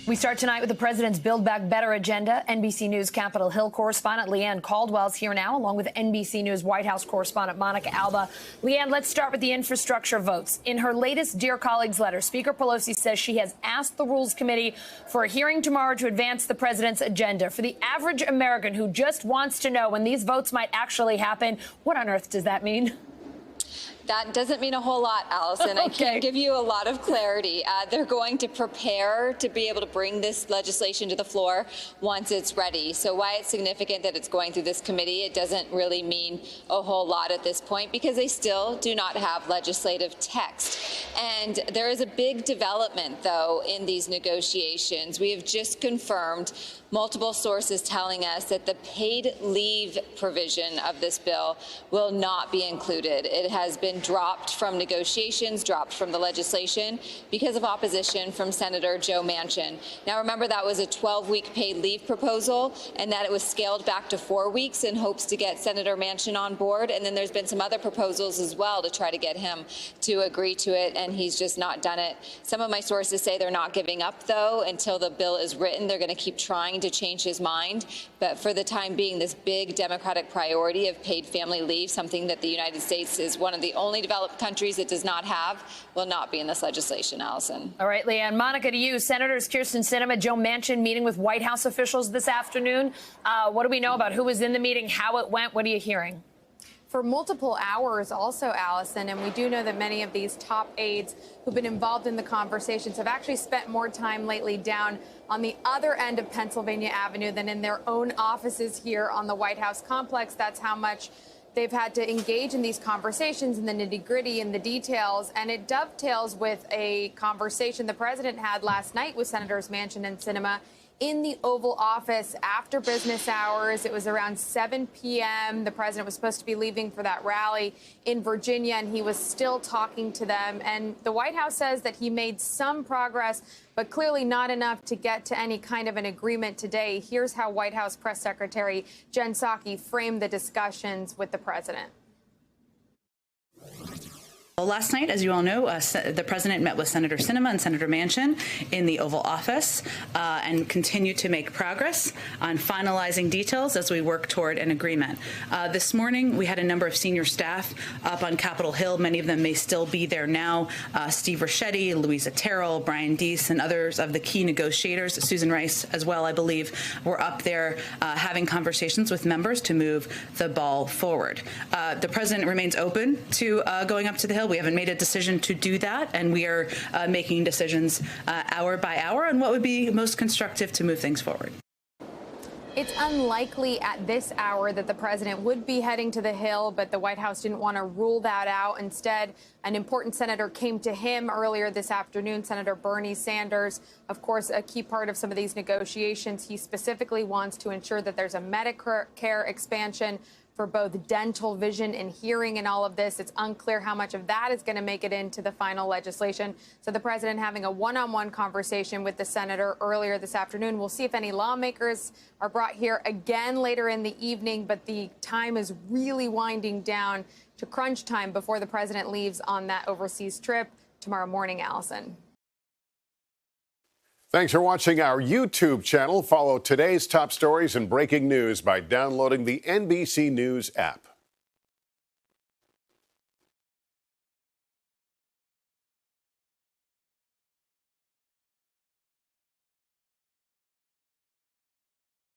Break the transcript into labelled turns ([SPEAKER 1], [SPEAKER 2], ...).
[SPEAKER 1] We start tonight with the president's Build Back Better agenda. NBC News Capitol Hill correspondent Leanne Caldwell's here now, along with NBC News White House correspondent Monica Alba. Leanne, let's start with the infrastructure votes. In her latest Dear Colleagues letter, Speaker Pelosi says she has asked the Rules Committee for a hearing tomorrow to advance the president's agenda. For the average American who just wants to know when these votes might actually happen, what on earth does that mean?
[SPEAKER 2] That doesn't mean a whole lot, Allison.
[SPEAKER 1] Okay.
[SPEAKER 2] I can't give you a lot of clarity. They're going to prepare to be able to bring this legislation to the floor once it's ready. So why it's significant that it's going through this committee, it doesn't really mean a whole lot at this point because they still do not have legislative text. And there is a big development, though, in these negotiations. We have just confirmed multiple sources telling us that the paid leave provision of this bill will not be included. It has been dropped from negotiations, dropped from the legislation because of opposition from Senator Joe Manchin. Now, remember, that was a 12-week paid leave proposal and that it was scaled back to 4 weeks in hopes to get Senator Manchin on board. And then there's been some other proposals as well to try to get him to agree to it, and he's just not done it. Some of my sources say they're not giving up, though, until the bill is written. They're going to keep trying to change his mind. But for the time being, this big Democratic priority of paid family leave, something that the United States is one of the only developed countries that does not have, will not be in this legislation, Allison.
[SPEAKER 1] All right, Leanne. Monica, to you. Senators Kirsten Sinema, Joe Manchin meeting with White House officials this afternoon. What do we know about who was in the meeting, how it went? What are you hearing?
[SPEAKER 3] For multiple hours also, Allison, and we do know that many of these top aides who've been involved in the conversations have actually spent more time lately down on the other end of Pennsylvania Avenue than in their own offices here on the White House complex. That's how much they've had to engage in these conversations in the nitty-gritty and the details, and it dovetails with a conversation the president had last night with Senators Manchin and Sinema in the Oval Office after business hours. It was around 7 p.m. The president was supposed to be leaving for that rally in Virginia, and he was still talking to them. And the White House says that he made some progress, but clearly not enough to get to any kind of an agreement today. Here's how White House Press Secretary Jen Psaki framed the discussions with the president.
[SPEAKER 4] Well, last night, as you all know, the president met with Senator Sinema and Senator Manchin in the Oval Office and continue to make progress on finalizing details as we work toward an agreement. This morning, we had a number of senior staff up on Capitol Hill. Many of them may still be there now. Steve Ricchetti, Louisa Terrell, Brian Deese, and others of the key negotiators, Susan Rice as well, I believe, were up there having conversations with members to move the ball forward. The president remains open to going up to the Hill. We haven't made a decision to do that, and we are making decisions hour by hour on what would be most constructive to move things forward.
[SPEAKER 3] It's unlikely at this hour that the president would be heading to the Hill, but the White House didn't want to rule that out. Instead, an important senator came to him earlier this afternoon, Senator Bernie Sanders. Of course, a key part of some of these negotiations, he specifically wants to ensure that there's a Medicare expansion for both dental, vision, and hearing in all of this. It's unclear how much of that is going to make it into the final legislation. So the president having a one-on-one conversation with the senator earlier this afternoon. We'll see if any lawmakers are brought here again later in the evening, but the time is really winding down to crunch time before the president leaves on that overseas trip tomorrow morning, Allison.
[SPEAKER 5] Thanks for watching our YouTube channel. Follow today's top stories and breaking news by downloading the NBC News app.